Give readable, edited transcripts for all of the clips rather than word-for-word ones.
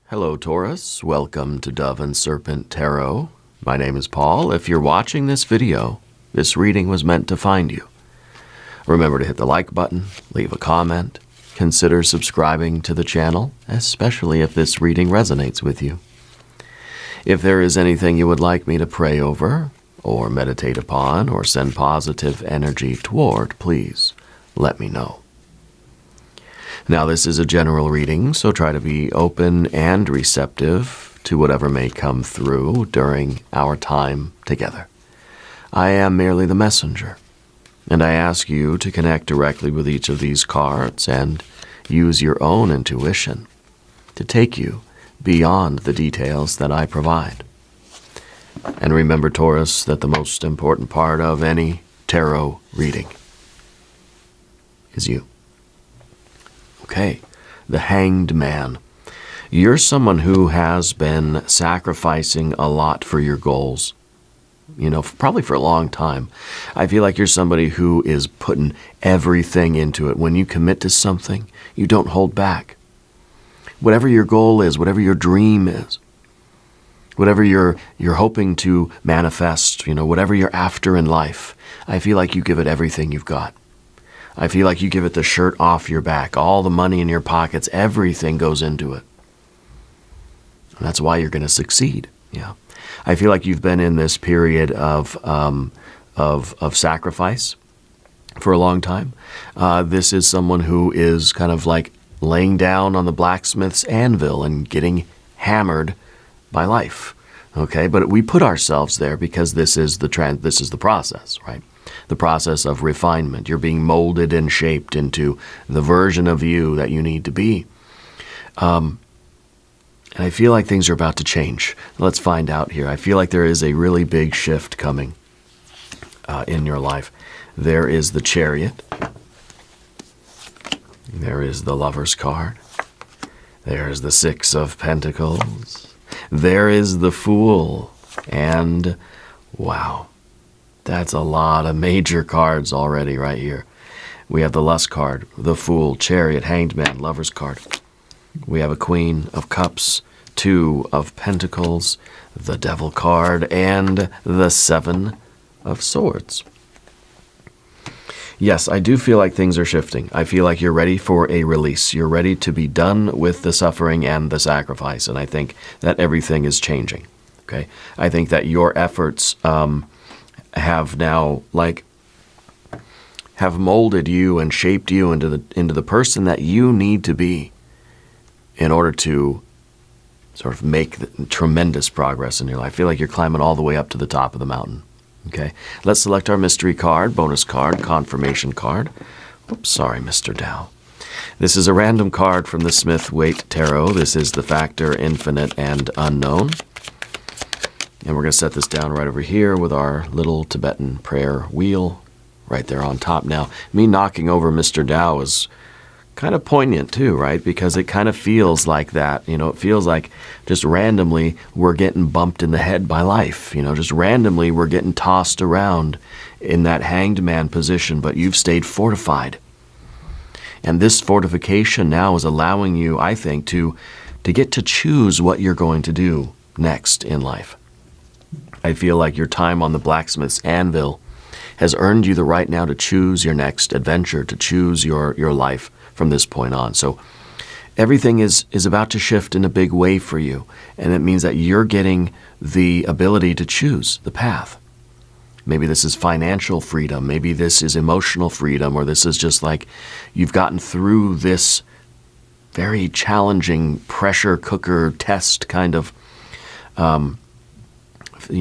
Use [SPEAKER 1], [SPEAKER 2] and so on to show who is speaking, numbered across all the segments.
[SPEAKER 1] Hello, Taurus. Welcome to Dove and Serpent Tarot. My name is Paul. If you're watching this video, this reading was meant to find you. Remember to hit the like button, leave a comment, consider subscribing to the channel, especially if this reading resonates with you. If there is anything you would like me to pray over, or meditate upon, or send positive energy toward, please let me know. Now, this is a general reading, so try to be open and receptive to whatever may come through during our time together. I am merely the messenger, and I ask you to connect directly with each of these cards and use your own intuition to take you beyond the details that I provide. And remember, Taurus, that the most important part of any tarot reading is you. Okay, the Hanged Man. You're someone who has been sacrificing a lot for your goals, probably for a long time. I feel like you're somebody who is putting everything into it. When you commit to something, you don't hold back. Whatever your goal is, whatever your dream is, whatever you're hoping to manifest, whatever you're after in life, I feel like you give it everything you've got. I feel like you give it the shirt off your back, all the money in your pockets, everything goes into it. And that's why you're going to succeed. Yeah, I feel like you've been in this period of sacrifice for a long time. This is someone who is kind of like laying down on the blacksmith's anvil and getting hammered by life. Okay, but we put ourselves there because this is the process, right? The process of refinement. You're being molded and shaped into the version of you that you need to be. And I feel like things are about to change. Let's find out here. I feel like there is a really big shift coming in your life. There is the Chariot. There is the Lover's card. There's the Six of Pentacles. There is the Fool. And wow. That's a lot of major cards already right here. We have the Lust card, the Fool, Chariot, Hanged Man, Lover's card. We have a Queen of Cups, Two of Pentacles, the Devil card, and the Seven of Swords. Yes, I do feel like things are shifting. I feel like you're ready for a release. You're ready to be done with the suffering and the sacrifice, and I think that everything is changing. Okay, I think that your efforts have now have molded you and shaped you into the person that you need to be in order to sort of make tremendous progress in your life. I feel like you're climbing all the way up to the top of the mountain. Okay, let's select our mystery card, bonus card, confirmation card. Oops, sorry, Mr. Dow. This is a random card from the Smith-Waite Tarot. This is the Factor, Infinite, and Unknown. And we're going to set this down right over here with our little Tibetan prayer wheel right there on top. Now, me knocking over Mr. Dow is kind of poignant too, right? Because it kind of feels like that. It feels like just randomly we're getting bumped in the head by life. Just randomly we're getting tossed around in that hanged man position, but you've stayed fortified. And this fortification now is allowing you, I think, to get to choose what you're going to do next in life. I feel like your time on the blacksmith's anvil has earned you the right now to choose your next adventure, to choose your life from this point on. So everything is about to shift in a big way for you, and it means that you're getting the ability to choose the path. Maybe this is financial freedom, maybe this is emotional freedom, or this is just like you've gotten through this very challenging pressure cooker test kind of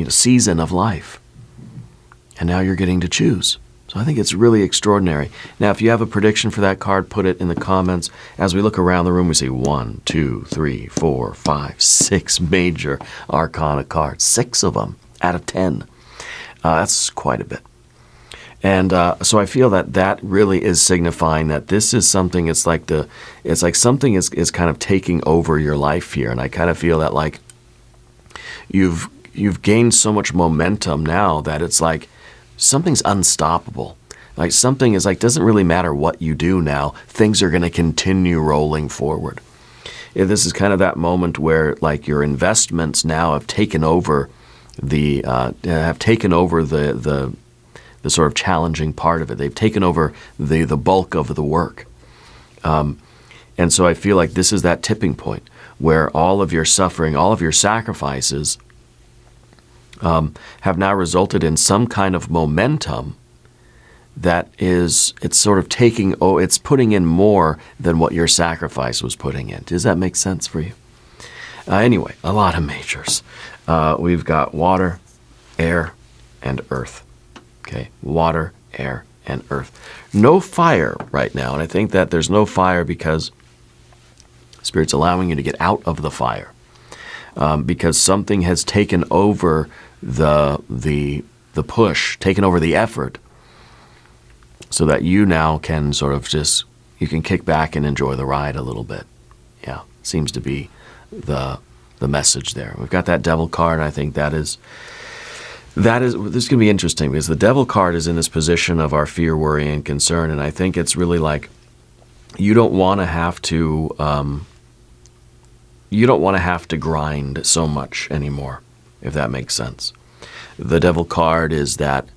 [SPEAKER 1] season of life, and now you're getting to choose. So I think it's really extraordinary. Now, if you have a prediction for that card, put it in the comments. As we look around the room, we see 1, 2, 3, 4, 5, 6 major arcana cards. 6 of them out of 10. That's quite a bit. And so I feel that really is signifying that this is something. It's like something is kind of taking over your life here, and I kind of feel that like you've gained so much momentum now that it's like something's unstoppable. Like something is like, doesn't really matter what you do now, things are going to continue rolling forward. this is kind of that moment where like your investments now have taken over the sort of challenging part of it. They've taken over the bulk of the work. And so I feel like this is that tipping point where all of your suffering, all of your sacrifices have now resulted in some kind of momentum that is, it's sort of taking, it's putting in more than what your sacrifice was putting in. Does that make sense for you? Anyway, a lot of majors. We've got water, air, and earth. Okay, water, air, and earth. No fire right now, and I think that there's no fire because Spirit's allowing you to get out of the fire, because something has taken over the push, taken over the effort, so that you now can sort of just, you can kick back and enjoy the ride a little bit. Yeah, seems to be the message there. We've got that devil card, and I think this is going to be interesting because the devil card is in this position of our fear, worry, and concern, and I think it's really like you don't want to have to grind so much anymore, if that makes sense. The devil card is that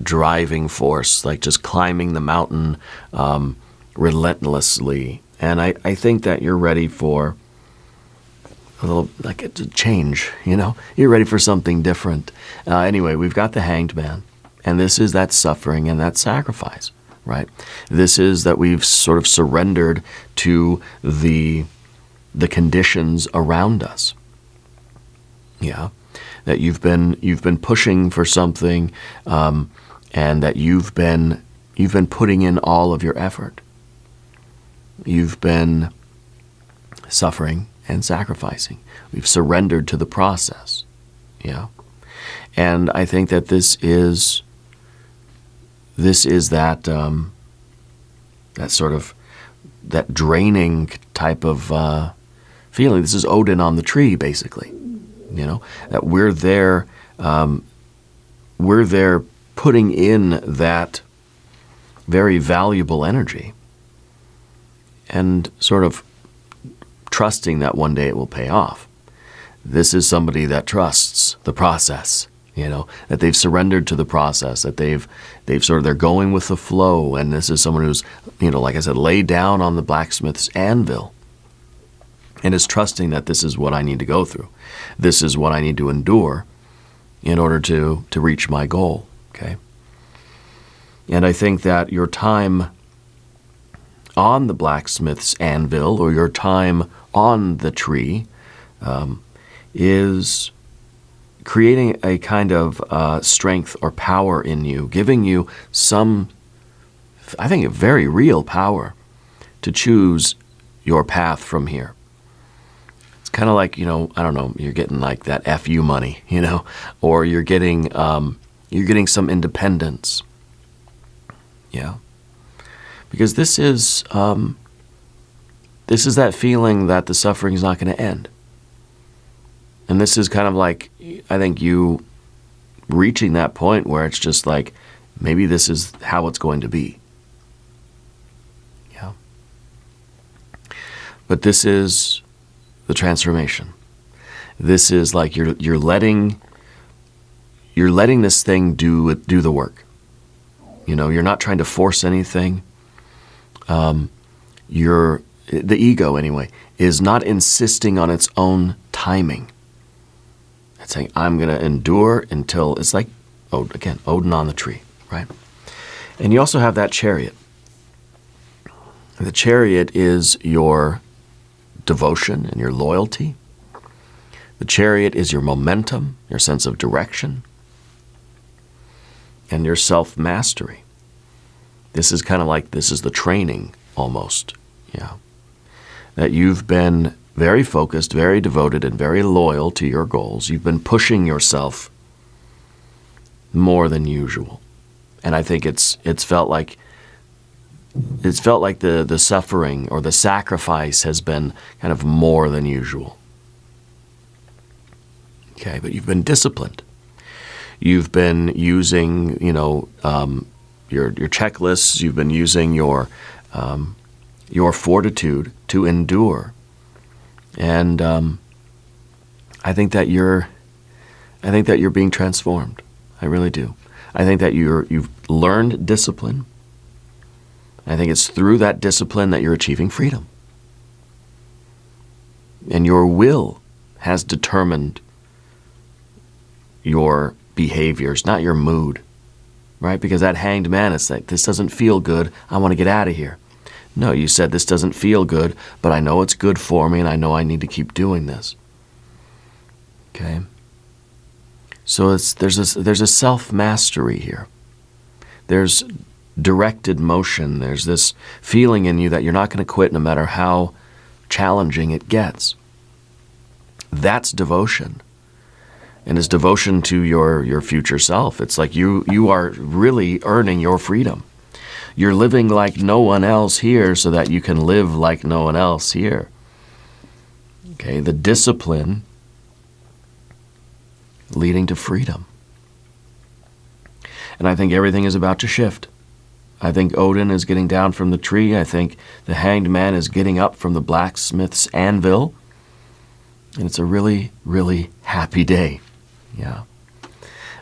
[SPEAKER 1] driving force, like just climbing the mountain relentlessly, and I think that you're ready for a little, like a change, you know? You're ready for something different. Anyway, we've got the Hanged Man, and this is that suffering and that sacrifice, right? This is that we've sort of surrendered to the conditions around us. Yeah, that you've been pushing for something, and that you've been putting in all of your effort. You've been suffering and sacrificing. We've surrendered to the process. Yeah. And I think that this is that sort of, that draining type of feeling. This is Odin on the tree, basically. You know, that we're there putting in that very valuable energy and sort of trusting that one day it will pay off. This is somebody that trusts the process, you know, that they've surrendered to the process, that they're going with the flow. And this is someone who's, you know, like I said, laid down on the blacksmith's anvil and is trusting that this is what I need to go through. This is what I need to endure in order to reach my goal, okay? And I think that your time on the blacksmith's anvil, or your time on the tree, is creating a kind of strength or power in you, giving you some, I think, a very real power to choose your path from here. It's kind of like, you know, I don't know, you're getting like that FU money, you know, or you're getting some independence. Yeah. Because this is that feeling that the suffering is not going to end. And this is kind of like, I think, you reaching that point where it's just like, maybe this is how it's going to be. Yeah. But this is the transformation. This is like you're letting this thing do the work. You know, you're not trying to force anything. The ego, anyway, is not insisting on its own timing. It's saying, I'm going to endure until, it's like, again, Odin on the tree, right? And you also have that chariot. The chariot is your devotion and your loyalty. The chariot is your momentum, your sense of direction, and your self-mastery. This is kind of like, this is the training almost, yeah. That you've been very focused, very devoted, and very loyal to your goals. You've been pushing yourself more than usual. And I think it's felt like the suffering or the sacrifice has been kind of more than usual. Okay, but you've been disciplined. You've been using, you know, your checklists. You've been using your fortitude to endure And I think that you're being transformed. I really do. I think that you've learned discipline. I think it's through that discipline that you're achieving freedom. And your will has determined your behaviors, not your mood, right? Because that hanged man is like, this doesn't feel good, I want to get out of here. No, you said this doesn't feel good, but I know it's good for me and I know I need to keep doing this. Okay? So there's a self-mastery here. There's directed motion. There's this feeling in you that you're not going to quit no matter how challenging it gets. That's devotion. And it's devotion to your future self. It's like you are really earning your freedom. You're living like no one else here so that you can live like no one else here. Okay, the discipline leading to freedom. And I think everything is about to shift. I think Odin is getting down from the tree. I think the hanged man is getting up from the blacksmith's anvil. And it's a really, really happy day. Yeah.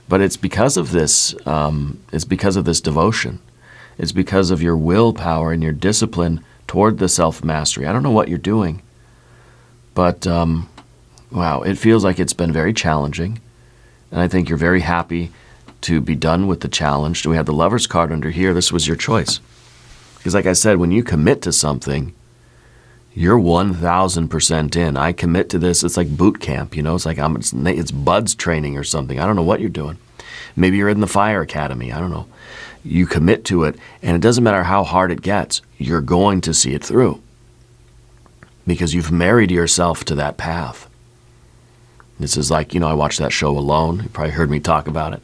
[SPEAKER 1] But it's because of this, devotion. It's because of your willpower and your discipline toward the self-mastery. I don't know what you're doing, but wow, it feels like it's been very challenging. And I think you're very happy to be done with the challenge. We have the Lover's card under here. This was your choice. Because like I said, when you commit to something, you're 1,000% in. I commit to this. It's like boot camp, you know? It's like it's buds training or something. I don't know what you're doing. Maybe you're in the fire academy. I don't know. You commit to it, and it doesn't matter how hard it gets. You're going to see it through because you've married yourself to that path. This is like, I watched that show Alone. You probably heard me talk about it.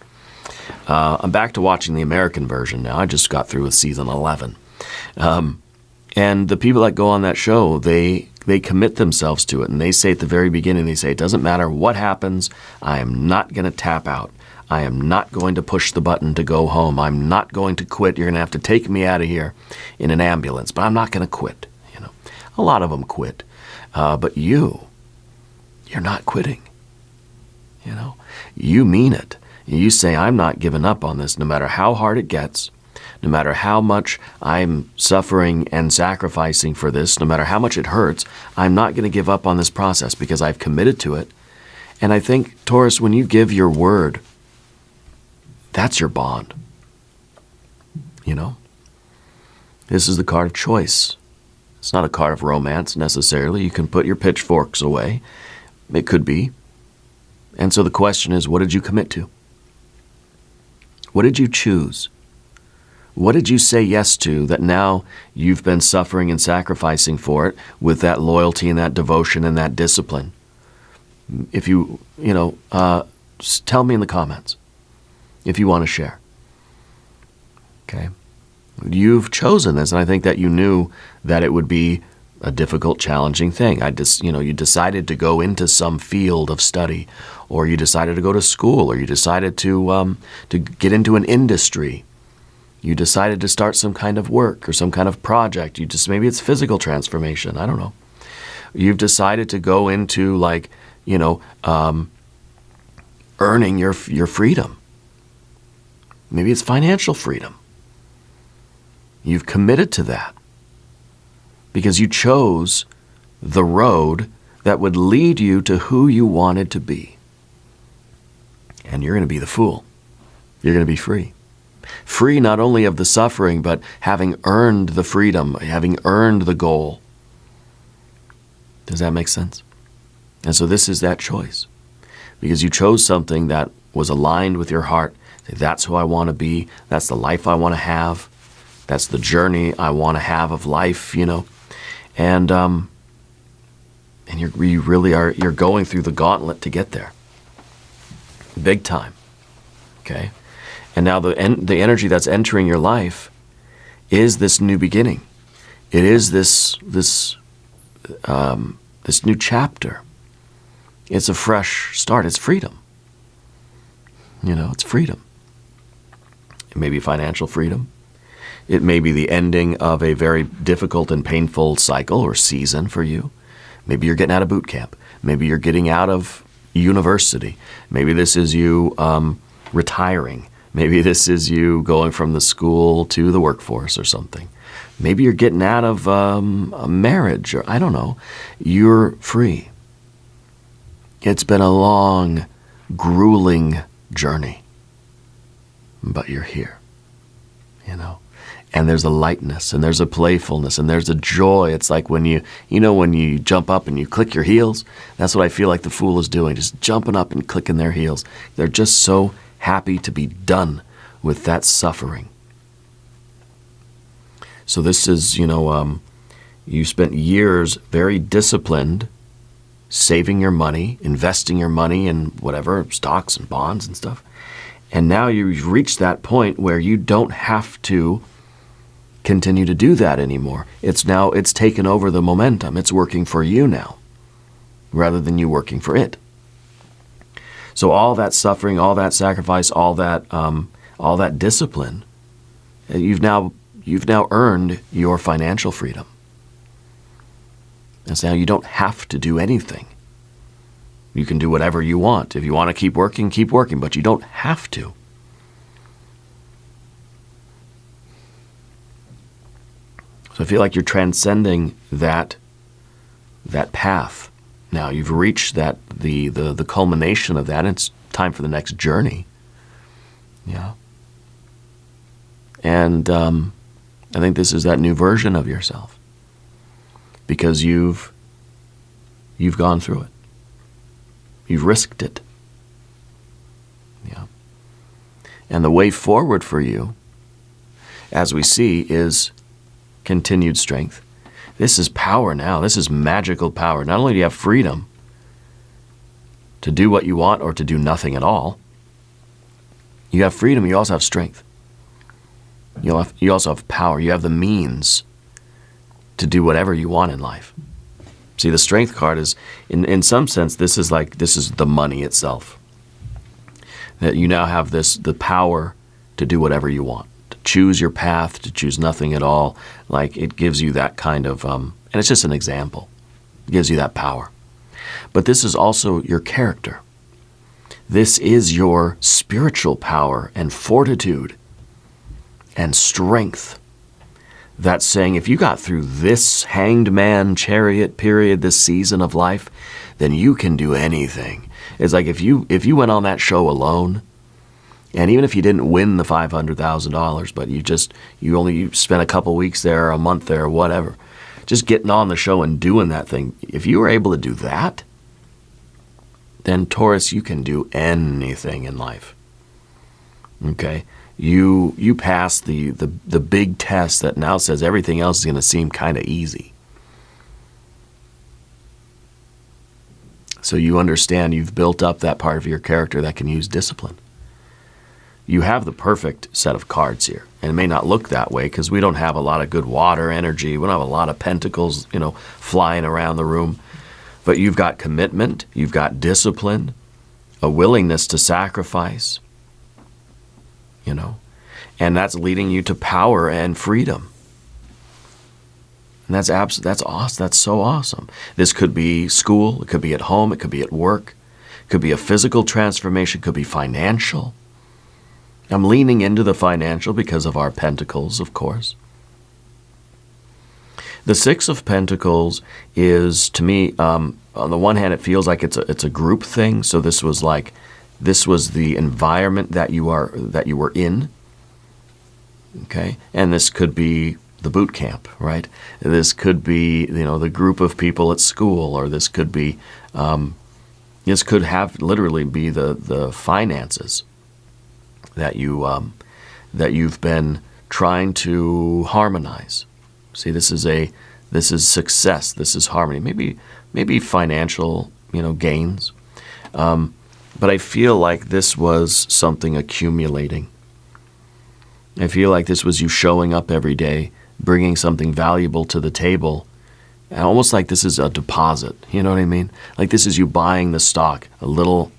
[SPEAKER 1] I'm back to watching the American version now. I just got through with season 11. And the people that go on that show, they commit themselves to it. And they say at the very beginning, they say, it doesn't matter what happens, I am not going to tap out. I am not going to push the button to go home. I'm not going to quit. You're going to have to take me out of here in an ambulance, but I'm not going to quit. A lot of them quit. But you're not quitting. You mean it. You say, I'm not giving up on this no matter how hard it gets, no matter how much I'm suffering and sacrificing for this, no matter how much it hurts, I'm not going to give up on this process because I've committed to it. And I think, Taurus, when you give your word, that's your bond. This is the card of choice. It's not a card of romance necessarily. You can put your pitchforks away. It could be. And so the question is, what did you commit to? What did you choose? What did you say yes to that now you've been suffering and sacrificing for it with that loyalty and that devotion and that discipline? If just tell me in the comments if you want to share. Okay? You've chosen this, and I think that you knew that it would be a difficult, challenging thing. You decided to go into some field of study, or you decided to go to school, or you decided to get into an industry. You decided to start some kind of work or some kind of project. Maybe it's physical transformation. I don't know. You've decided to go into earning your freedom. Maybe it's financial freedom. You've committed to that because you chose the road that would lead you to who you wanted to be. And you're going to be the fool. You're going to be free. Free not only of the suffering, but having earned the freedom, having earned the goal. Does that make sense? And so this is that choice. Because you chose something that was aligned with your heart. That's who I want to be. That's the life I want to have. That's the journey I want to have of life, And you really are, you're going through the gauntlet to get there. Big time. Okay? And now the energy that's entering your life is this new beginning. It is this new chapter. It's a fresh start. It's freedom. It's freedom. It may be financial freedom. It may be the ending of a very difficult and painful cycle or season for you. Maybe you're getting out of boot camp. Maybe you're getting out of university. Maybe this is you retiring. Maybe this is you going from the school to the workforce or something. Maybe you're getting out of a marriage, or I don't know. You're free. It's been a long, grueling journey, but you're here, you know. And there's a lightness, and there's a playfulness, and there's a joy. It's like when when you jump up and you click your heels. That's what I feel like the Fool is doing, just jumping up and clicking their heels. They're just so happy to be done with that suffering. So this is, you spent years very disciplined, saving your money, investing your money in whatever, stocks and bonds and stuff. And now you've reached that point where you don't have to continue to do that anymore. It's taken over the momentum. It's working for you now, rather than you working for it. So all that suffering, all that sacrifice, all that discipline, you've now earned your financial freedom. And so now you don't have to do anything. You can do whatever you want. If you want to keep working, but you don't have to. So I feel like you're transcending that path. Now you've reached the culmination of that, and it's time for the next journey. Yeah. And I think this is that new version of yourself, because you've gone through it. You've risked it. Yeah. And the way forward for you, as we see, is continued strength. This is power now. This is magical power. Not only do you have freedom to do what you want or to do nothing at all, you have freedom, you also have strength. You also have power. You have the means to do whatever you want in life. See, the strength card is, in some sense, this is the money itself. That you now have the power to do whatever you want. Choose your path, to choose nothing at all. Like, it gives you that kind of, and it's just an example. It gives you that power. But this is also your character. This is your spiritual power and fortitude and strength. That's saying, if you got through this hanged man chariot period, this season of life, then you can do anything. It's like if you went on that show alone, and even if you didn't win the $500,000, but you spent a couple weeks there, a month there, whatever, just getting on the show and doing that thing, if you were able to do that, then Taurus, you can do anything in life. Okay? You pass the big test that now says everything else is going to seem kind of easy. So you understand you've built up that part of your character that can use discipline. You have the perfect set of cards here. And it may not look that way because we don't have a lot of good water energy. We don't have a lot of pentacles, flying around the room. But you've got commitment, you've got discipline, a willingness to sacrifice, and that's leading you to power and freedom. And that's awesome. That's so awesome. This could be school, it could be at home, it could be at work, it could be a physical transformation, it could be financial. I'm leaning into the financial because of our pentacles, of course. The Six of Pentacles is, to me, on the one hand, it feels like it's a group thing. So this was the environment that you were in. Okay, and this could be the boot camp, right? This could be the group of people at school, or this could be this could have literally be the finances that you've been trying to harmonize. See, this is success. This is harmony. Maybe financial, gains. But I feel like this was something accumulating. I feel like this was you showing up every day, bringing something valuable to the table, and almost like this is a deposit. You know what I mean? Like this is you buying the stock a little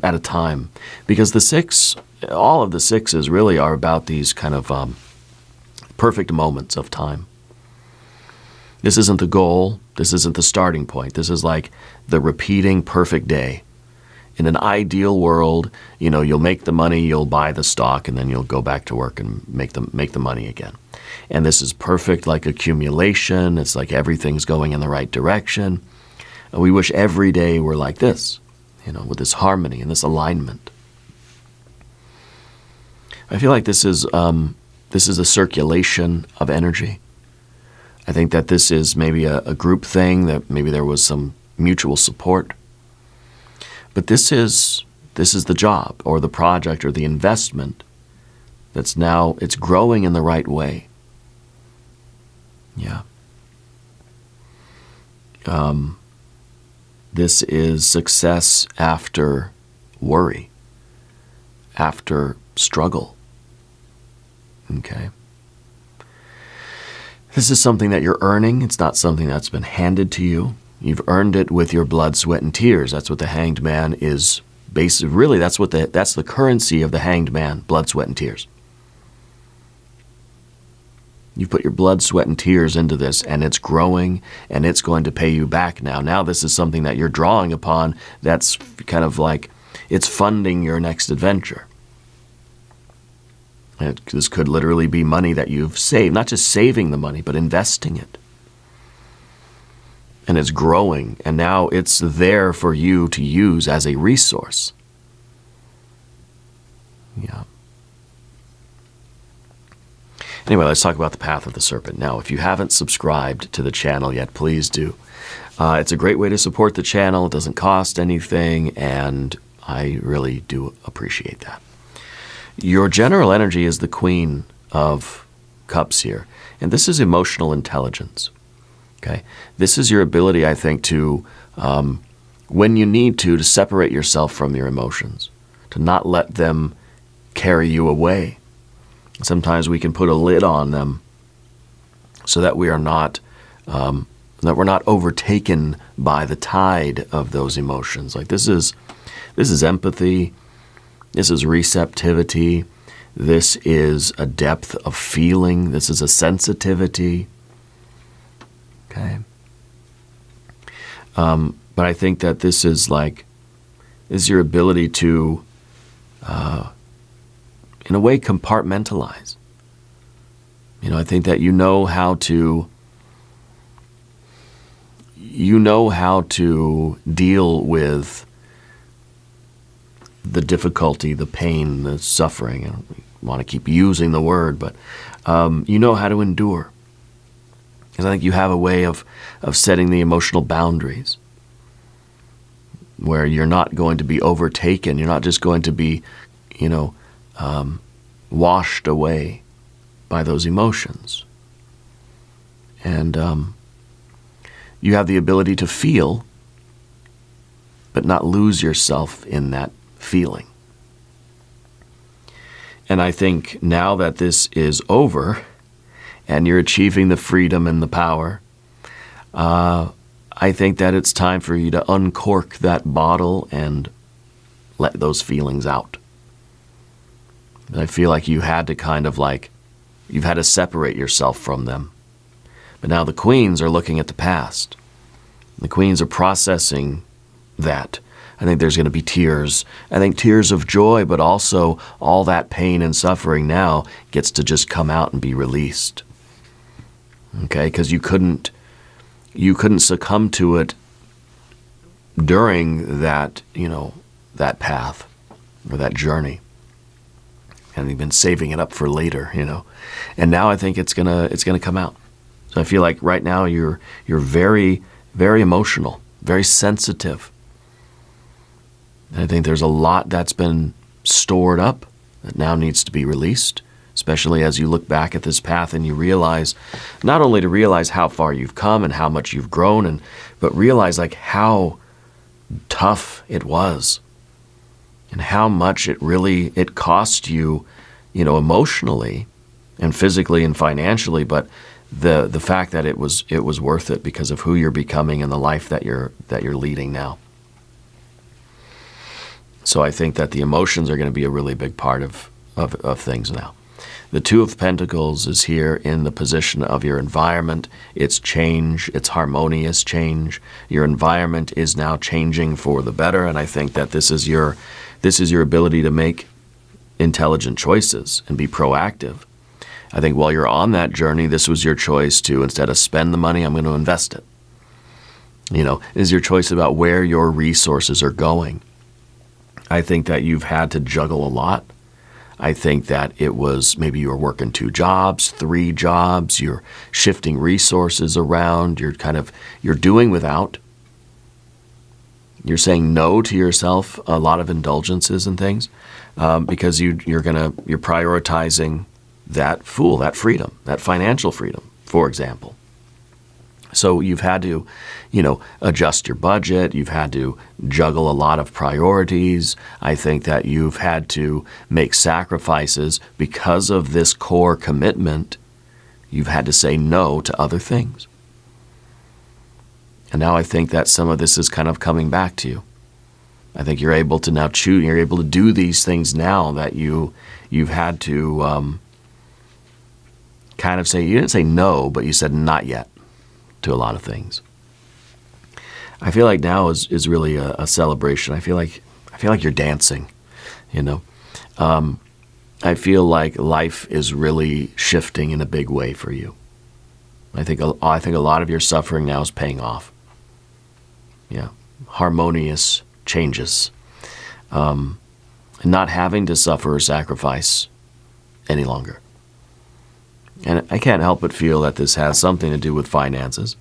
[SPEAKER 1] at a time. Because all of the sixes really are about these kind of perfect moments of time. This isn't the goal. This isn't the starting point. This is like the repeating perfect day. In an ideal world, you'll make the money, you'll buy the stock, and then you'll go back to work and make the money again. And this is perfect, like accumulation. It's like everything's going in the right direction. And we wish every day were like this, with this harmony and this alignment. I feel like this is a circulation of energy. I think that this is maybe a group thing, that maybe there was some mutual support. But this is the job or the project or the investment that's now, it's growing in the right way. Yeah. This is success after worry, after struggle. Okay. This is something that you're earning. It's not something that's been handed to you. You've earned it with your blood, sweat, and tears. That's what the Hanged Man is. Basically, really, that's the currency of the Hanged Man: blood, sweat, and tears. You put your blood, sweat, and tears into this, and it's growing, and it's going to pay you back now. Now this is something that you're drawing upon. That's kind of like it's funding your next adventure. This could literally be money that you've saved, not just saving the money, but investing it. And it's growing, and now it's there for you to use as a resource. Yeah. Anyway, let's talk about the path of the serpent. Now, if you haven't subscribed to the channel yet, please do. It's a great way to support the channel. It doesn't cost anything, and I really do appreciate that. Your general energy is the Queen of Cups here, and this is emotional intelligence. Okay, this is your ability, I think, to, when you need to separate yourself from your emotions, to not let them carry you away. Sometimes we can put a lid on them so that we're not overtaken by the tide of those emotions. Like this is empathy, this is receptivity, this is a depth of feeling, this is a sensitivity. Okay. But I think that this is your ability to, in a way, compartmentalize. I think that you know how to deal with the difficulty, the pain, the suffering. I don't want to keep using the word, but you know how to endure. Because I think you have a way of setting the emotional boundaries where you're not going to be overtaken. You're not just going to be, washed away by those emotions. And you have the ability to feel, but not lose yourself in that feeling. And I think now that this is over, and you're achieving the freedom and the power, I think that it's time for you to uncork that bottle and let those feelings out. I feel like you had to you've had to separate yourself from them. But now the queens are looking at the past. The queens are processing that. I think there's going to be tears. I think tears of joy, but also all that pain and suffering now gets to just come out and be released. Okay, because you couldn't succumb to it during that, that path or that journey. And you've been saving it up for later, And now I think it's gonna come out. So I feel like right now you're very, very emotional, very sensitive. And I think there's a lot that's been stored up that now needs to be released. Especially as you look back at this path and you realize, not only to realize how far you've come and how much you've grown, but realize how tough it was and how much it cost you, emotionally and physically and financially, but the fact that it was worth it because of who you're becoming and the life that you're leading now. So I think that the emotions are going to be a really big part of things now. The Two of Pentacles is here in the position of your environment. It's change. It's harmonious change. Your environment is now changing for the better, and I think that this is your ability to make intelligent choices and be proactive. I think while you're on that journey, this was your choice to, instead of spend the money, I'm going to invest it. You know, is your choice about where your resources are going. I think that you've had to juggle a lot. I think that it was maybe you were working 2 jobs, 3 jobs, you're shifting resources around, you're doing without. You're saying no to yourself, a lot of indulgences and things, because you're prioritizing that freedom, that financial freedom, for example. So you've had to, adjust your budget. You've had to juggle a lot of priorities. I think that you've had to make sacrifices because of this core commitment. You've had to say no to other things. And now I think that some of this is kind of coming back to you. I think you're able to now choose. You're able to do these things now that you've had to kind of say, you didn't say no, but you said not yet to a lot of things. I feel like now is really a celebration. I feel like you're dancing, I feel like life is really shifting in a big way for you. I think a lot of your suffering now is paying off. Yeah, harmonious changes, and not having to suffer or sacrifice any longer. And I can't help but feel that this has something to do with finances.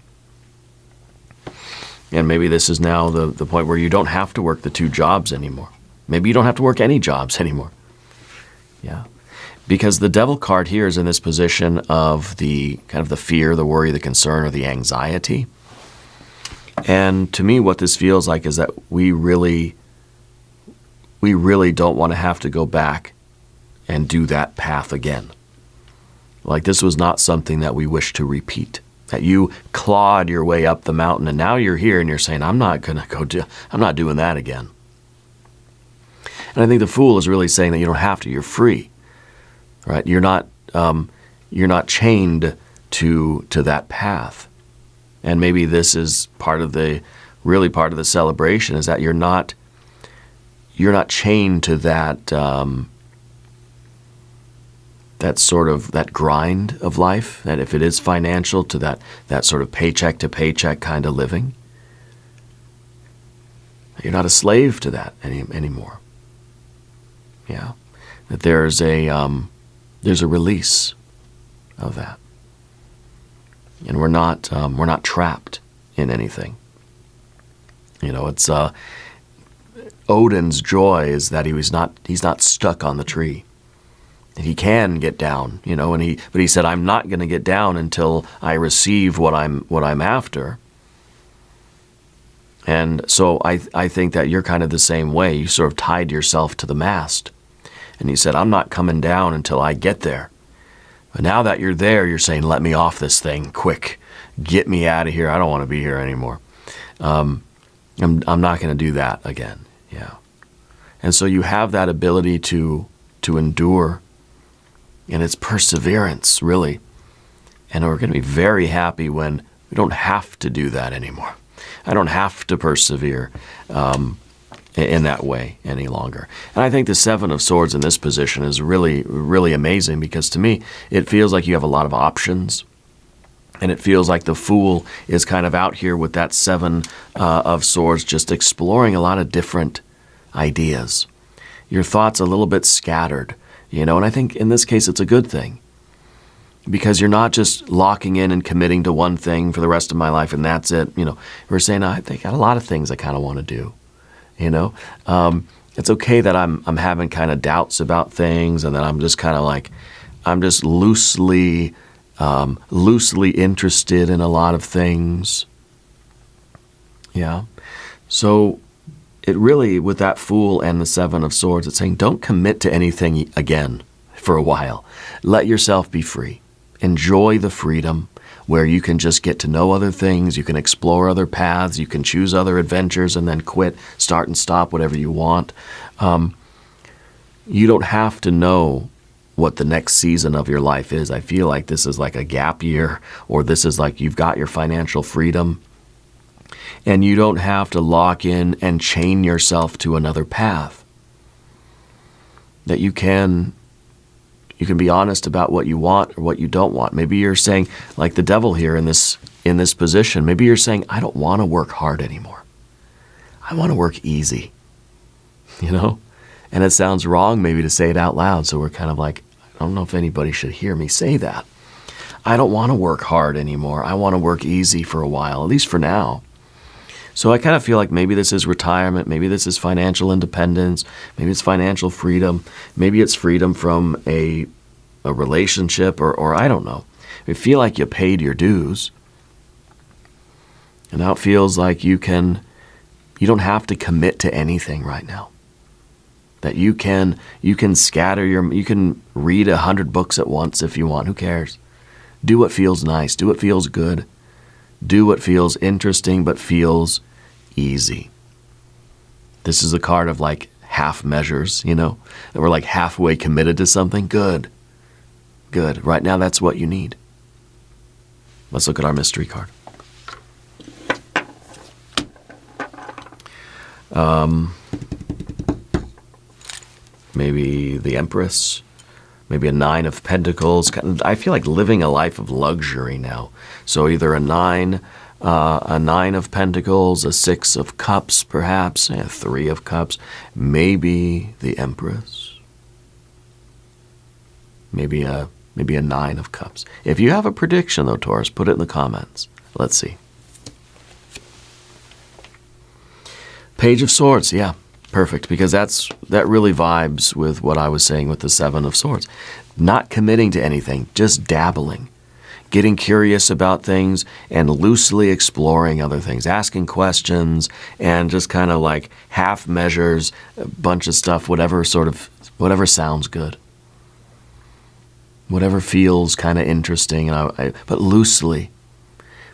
[SPEAKER 1] And maybe this is now the point where you don't have to work the 2 jobs anymore. Maybe you don't have to work any jobs anymore. Yeah. Because the Devil card here is in this position of the kind of the fear, the worry, the concern, or the anxiety. And to me, what this feels like is that we really don't want to have to go back and do that path again. Like this was not something that we wish to repeat. That you clawed your way up the mountain and now you're here and you're saying, I'm not doing that again. And I think the Fool is really saying that you don't have to, you're free. Right? You're not chained to that path. And maybe this is part of the celebration, is that you're not chained to that grind of life, that if it is financial, to that sort of paycheck to paycheck kind of living. You're not a slave to that anymore. Yeah. That there's a release of that. And we're not trapped in anything. It's Odin's joy is that he's not stuck on the tree. He can get down, but he said, I'm not going to get down until I receive what I'm after. And so I think that you're kind of the same way. You sort of tied yourself to the mast. And he said, I'm not coming down until I get there. But now that you're there, you're saying, let me off this thing, quick. Get me out of here. I don't want to be here anymore. I'm not going to do that again. Yeah. And so you have that ability to endure. And it's perseverance, really. And we're going to be very happy when we don't have to do that anymore. I don't have to persevere in that way any longer. And I think the 7 of Swords in this position is really, really amazing, because to me, it feels like you have a lot of options. And it feels like the Fool is kind of out here with that 7 of Swords, just exploring a lot of different ideas. Your thoughts a little bit scattered. And I think in this case it's a good thing, because you're not just locking in and committing to one thing for the rest of my life and that's it. We're saying, I think I got a lot of things I kind of want to do. It's okay that I'm having kind of doubts about things, and that I'm just kind of like, I'm just loosely interested in a lot of things. Yeah. So it really, with that Fool and the 7 of Swords, it's saying don't commit to anything again for a while. Let yourself be free. Enjoy the freedom where you can just get to know other things, you can explore other paths, you can choose other adventures and then quit, start and stop, whatever you want. You don't have to know what the next season of your life is. I feel like this is like a gap year, or this is like you've got your financial freedom and you don't have to lock in and chain yourself to another path. That you can be honest about what you want or what you don't want. Maybe you're saying, like the devil here in this position, maybe you're saying, I don't want to work hard anymore. I want to work easy. You know? And it sounds wrong maybe to say it out loud, so we're kind of like, I don't know if anybody should hear me say that. I don't want to work hard anymore. I want to work easy for a while, at least for now. So I kind of feel like maybe this is retirement, maybe this is financial independence, maybe it's financial freedom, maybe it's freedom from a relationship, or I don't know. I feel like you paid your dues, and now it feels like you don't have to commit to anything right now. That you can scatter you can read 100 books at once if you want. Who cares? Do what feels nice. Do what feels good. Do what feels interesting but feels easy. This is a card of like half measures, you know, that we're like halfway committed to something. Good. Good. Right now, that's what you need. Let's look at our mystery card. Maybe the Empress, maybe a 9 of Pentacles. I feel like living a life of luxury now. So either a 9 of Pentacles, a 6 of Cups, perhaps, a 3 of Cups, maybe the Empress, maybe a 9 of Cups. If you have a prediction, though, Taurus, put it in the comments. Let's see. Page of Swords, yeah. Perfect, because that really vibes with what I was saying with the 7 of Swords. Not committing to anything, just dabbling. Getting curious about things and loosely exploring other things. Asking questions and just kind of like half measures, a bunch of stuff, whatever sounds good. Whatever feels kind of interesting, but loosely.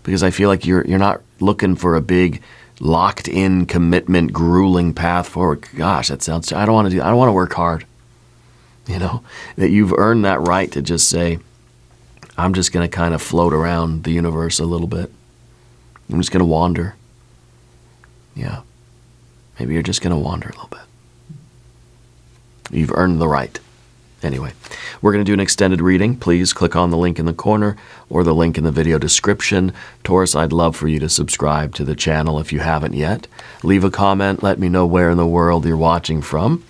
[SPEAKER 1] Because I feel like you're not looking for a big locked-in commitment, grueling path forward. Gosh, that sounds. I don't want to work hard. You know, that you've earned that right to just say, I'm just going to kind of float around the universe a little bit. I'm just going to wander. Yeah, maybe you're just going to wander a little bit. You've earned the right. Anyway, we're going to do an extended reading. Please click on the link in the corner or the link in the video description. Taurus, I'd love for you to subscribe to the channel if you haven't yet. Leave a comment. Let me know where in the world you're watching from.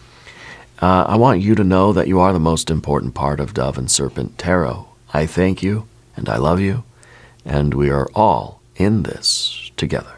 [SPEAKER 1] I want you to know that you are the most important part of Dove and Serpent Tarot. I thank you, and I love you, and we are all in this together.